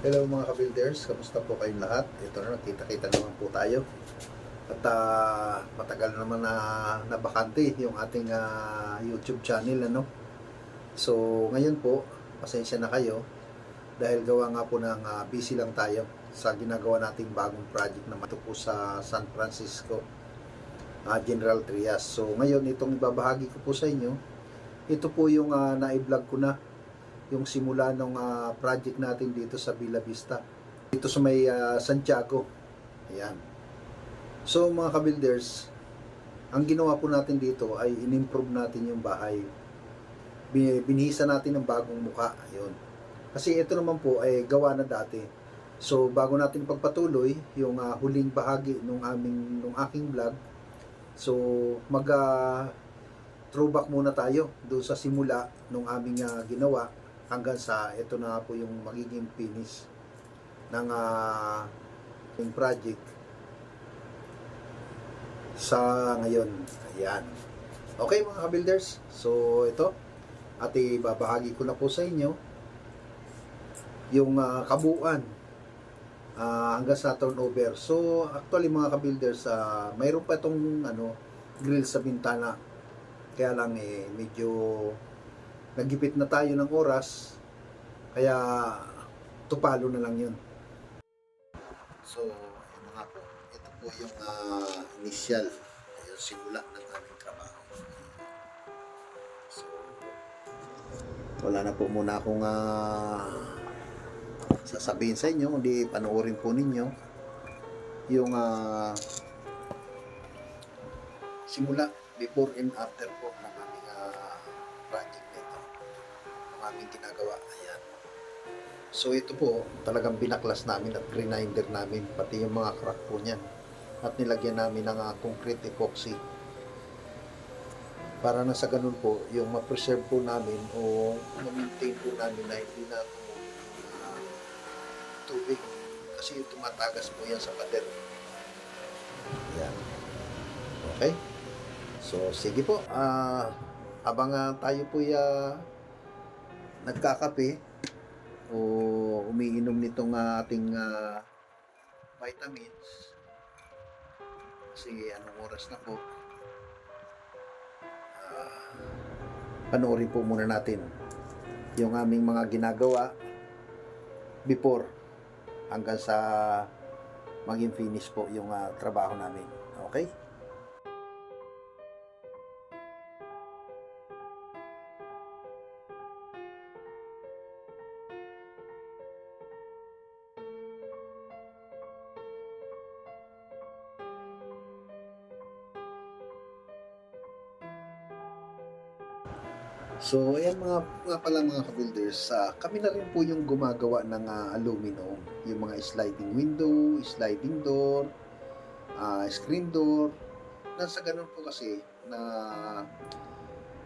Hello mga ka-builders, kamusta po kayong lahat? Ito na, nakita-kita naman po tayo. At matagal naman na nabakante yung ating YouTube channel, ano? So, ngayon po, pasensya na kayo dahil gawa nga po ng busy lang tayo sa ginagawa nating bagong project na ito po sa San Francisco, General Trias. So, ngayon itong ibabahagi ko po sa inyo, ito po yung na-vlog ko na yung simula ng project natin dito sa Villa Vista. Dito sa may Santiago. Ayan. So mga ka-builders, ang ginawa po natin dito ay in-improve natin yung bahay. Binihisa natin ng bagong muka. Ayun. Kasi ito naman po ay gawa na dati. So bago natin pagpatuloy yung huling bahagi nung aking vlog, so throwback muna tayo doon sa simula nung aming ginawa hanggang sa ito na po yung magiging finish ng yung project sa ngayon. Ayan. Okay mga ka-builders, so ito at ibabahagi ko na po sa inyo yung kabuuan hanggang sa turnover. So actually mga ka-builders, mayroon pa itong grill sa bintana, kaya lang medyo nagipit na tayo ng oras, kaya tupalo na lang yun. So, ayun nga po. Ito po yung initial, yung simula ng aming trabaho. So, wala na po muna akong sasabihin sa inyo, hindi panoorin po ninyo yung simula, before and after po ng aming project nito, ng aming ginagawa. Ayan. So ito po, talagang binaklas namin at grinder namin, pati yung mga crack po niyan. At nilagyan namin ng concrete epoxy. Para na sa ganun po, yung ma-preserve po namin o ma-maintain po namin na hindi na tubig. Kasi tumatagas po yan sa pader. Ayan. Okay? So sige po, habang tayo po nagkakape o umiinom nitong ating vitamins, kasi anong oras na po, panoorin po muna natin yung aming mga ginagawa before hanggang sa maging finish po yung trabaho namin. Okay? So, ayan mga pala mga ka-builders, kami na rin po yung gumagawa ng aluminum, yung mga sliding window, sliding door, screen door. Nasa ganun po kasi na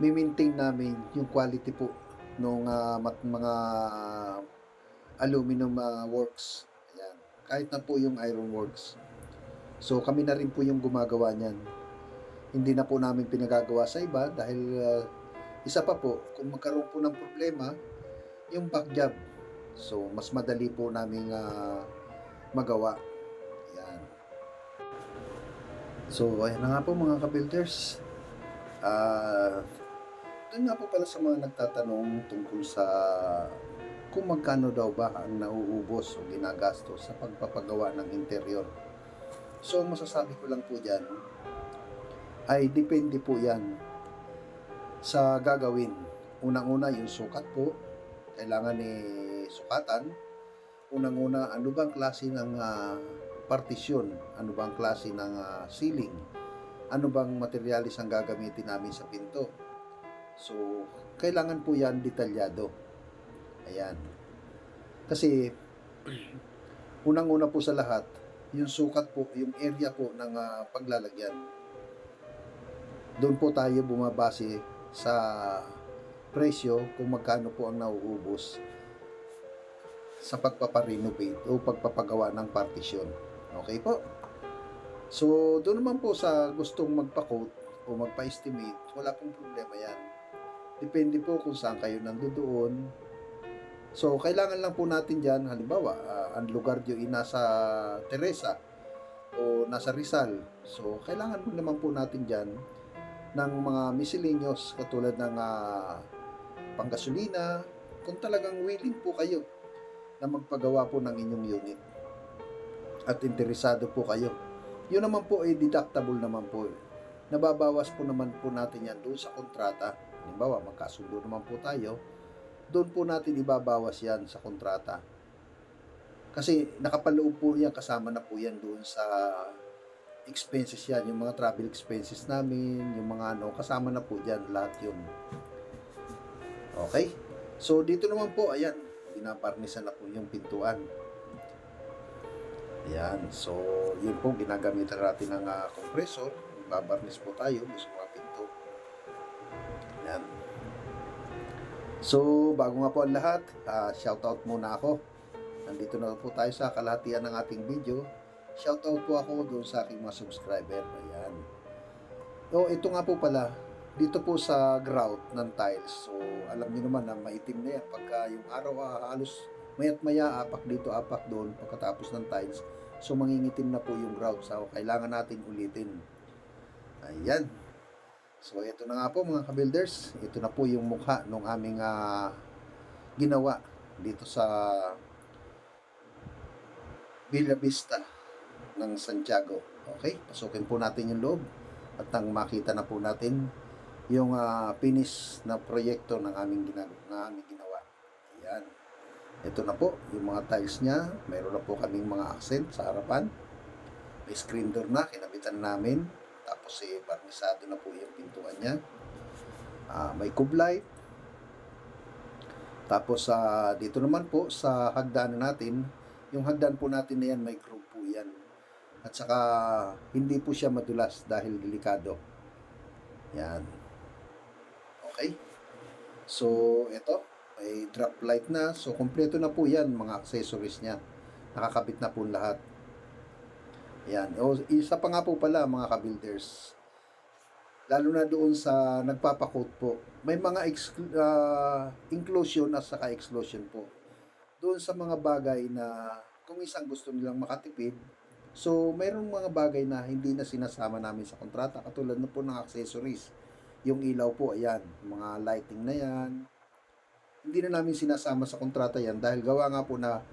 mi-maintain namin yung quality po ng mga aluminum works. Ayan. Kahit na po yung iron works. So, kami na rin po yung gumagawa niyan. Hindi na po namin pinagagawa sa iba dahil isa pa po, kung magkaroon po ng problema, yung back job. So, mas madali po namin magawa. Ayan. So, ayan na nga po mga ka-builders. Doon nga po pala sa mga nagtatanong tungkol sa kung magkano daw ba ang nauubos o ginagastos sa pagpapagawa ng interior. So, masasabi ko lang po dyan, ay depende po yan sa gagawin. Unang-una yung sukat po, kailangan sukatan. Unang-una, ano bang klase ng partisyon, ano bang klase ng ceiling, ano bang materialis ang gagamitin namin sa pinto. So, kailangan po yan detalyado. Ayan. Kasi unang-una po sa lahat, yung sukat po, yung area po ng paglalagyan. Doon po tayo bumabase sa presyo kung magkano po ang nauubos sa pagpaparenovate o pagpapagawa ng partition. Okay po? So, doon naman po sa gustong magpa-quote o magpa-estimate, wala pong problema yan. Depende po kung saan kayo nandoon, So, kailangan lang po natin dyan, halimbawa, ang lugar nyo ay nasa Teresa o nasa Rizal. So, kailangan mo naman po natin dyan ng mga miscellaneous katulad ng panggasolina, kung talagang willing po kayo na magpagawa po ng inyong unit at interesado po kayo. Yun naman po ay deductible naman po. Nababawas po naman po natin yan doon sa kontrata. Halimbawa, magkasundo naman po tayo, doon po natin ibabawas yan sa kontrata. Kasi nakapaloob po yan, kasama na po yan doon sa expenses yan, yung mga travel expenses namin, yung mga kasama na po dyan, lahat yun. Okay? So, dito naman po, ayan, pinaparnisan na po yung pintuan. Ayan, so, yun po, ginagamitan natin ng compressor. Babarnis po tayo sa mga pinto. Ayan. So, bago nga po ang lahat, shoutout muna ako. Nandito na po tayo sa kalahatian ng ating video. Shoutout po ako doon sa aking mga subscriber. Ayan. So, ito nga po pala, dito po sa grout ng tiles. So, alam niyo naman na maitim na yan. Pagka yung araw halos mayat maya, apak dito, apak doon, pagkatapos ng tiles. So, mangingitim na po yung grout. So, kailangan natin ulitin. Ayan. So, ito na nga po mga ka-builders. Ito na po yung mukha ng aming ginawa dito sa Villa Vista ng Santiago. Okay? Pasukin po natin yung loob at nang makita na po natin yung finish na proyekto ng aming ginawa. Ayan. Ito na po, yung mga tiles niya. Mayroon na po kaming mga accent sa harapan. May screen door na, kinabitan namin. Tapos barnisado na po yung pintuan niya. May kublight. Tapos dito naman po sa hagdan natin, yung hagdan po natin na yan, may groove po yan. At saka hindi po siya madulas dahil delikado. Yan. Okay. So ito, may drop light na. So kompleto na po yan, mga accessories niya. Nakakabit na po lahat. Yan. O, isa pa nga po pala mga ka-builders. Lalo na doon sa nagpapakot po. May mga inclusion at saka exclusion po. Doon sa mga bagay na kung isang gusto nilang makatipid, so mayroong mga bagay na hindi na sinasama namin sa kontrata. Katulad na po ng accessories. Yung ilaw po, ayan. Mga lighting na yan. Hindi na namin sinasama sa kontrata yan dahil gawa nga po na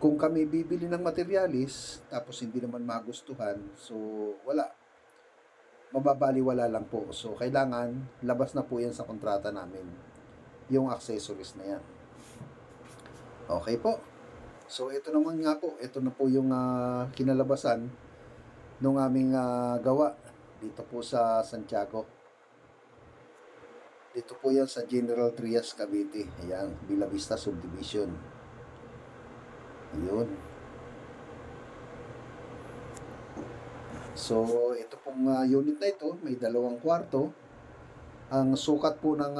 kung kami bibili ng materialis, tapos hindi naman magustuhan, so wala. Mababaliwala lang po. So, kailangan, labas na po yan sa kontrata namin. Yung accessories na yan. Okay po. So, ito naman nga po. Ito na po yung kinalabasan ng aming gawa dito po sa Santiago. Dito po yan sa General Trias, Cavite. Ayan, Villa Vista Subdivision. Yun. So, ito pong unit na ito, may 2 kwarto. Ang sukat po ng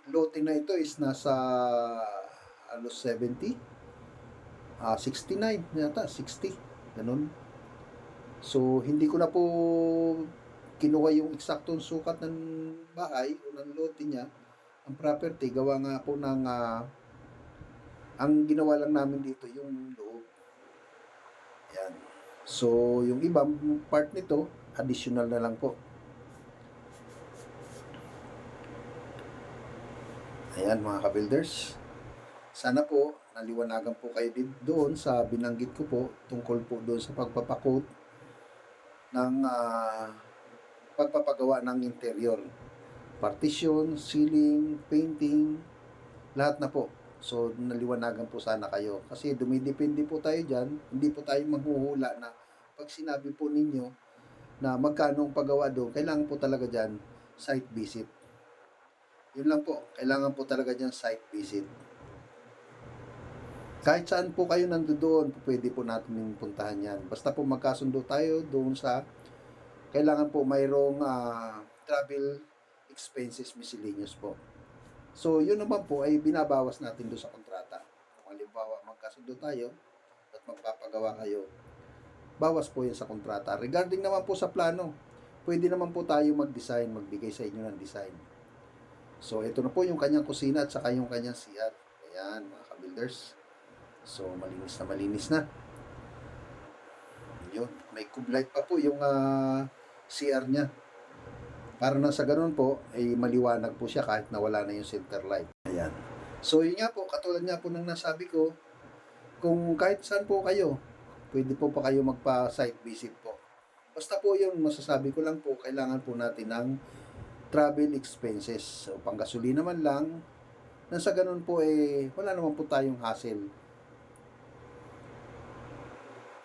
lote na ito is nasa halos 70, 69 yata, 60, ganun. So, hindi ko na po kinuha yung eksaktong sukat ng bahay o ng lote niya, ang property, gawa nga po ng ang ginawa lang namin dito yung loob. Ayan. So, yung ibang part nito, additional na lang po. Ayan mga ka-builders. Sana po, naliwanagan po kayo din doon sa binanggit ko po, tungkol po doon sa pagpapakot ng pagpapagawa ng interior. Partition, ceiling, painting, lahat na po. So, naliwanagan po sana kayo. Kasi dumidepende po tayo dyan. Hindi po tayo maghuhula na pag sinabi po ninyo na magkano ang paggawa doon, kailangan po talaga dyan site visit. Yun lang po. Kailangan po talaga dyan site visit. Kahit saan po kayo nandoon, pwede po natin puntahan yan. Basta po magkasundo tayo doon sa kailangan po mayroong travel expenses miscellaneous po. So, yun naman po ay binabawas natin doon sa kontrata. Kung halimbawa, magkasundo tayo at magpapagawa kayo, bawas po yun sa kontrata. Regarding naman po sa plano, pwede naman po tayo mag-design, magbigay sa inyo ng design. So, ito na po yung kanyang kusina at saka yung kanyang CR. Ayan, mga ka-builders. So, malinis na. Yun. May kublight pa po yung CR niya. Para na sa ganun po, ay maliwanag po siya kahit nawala na yung center light. Ayan. So, yun nga po, katulad nga po ng nasabi ko, kung kahit saan po kayo, pwede po pa kayo magpa-site visit po. Basta po yun, masasabi ko lang po, kailangan po natin ng travel expenses. So, panggasolina man lang, nang sa ganun po wala naman po tayong hassle.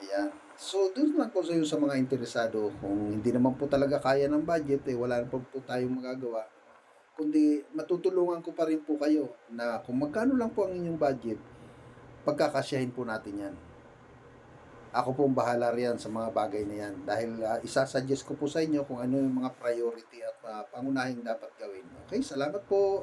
Ayan. So, doon lang po sa mga interesado, kung hindi naman po talaga kaya ng budget, wala na po tayong magagawa. Kundi matutulungan ko pa rin po kayo na kung magkano lang po ang inyong budget, pagkakasyahin po natin yan. Ako pong bahala riyan sa mga bagay na yan. Dahil isasuggest ko po sa inyo kung ano yung mga priority at pangunahing dapat gawin. Okay, salamat po.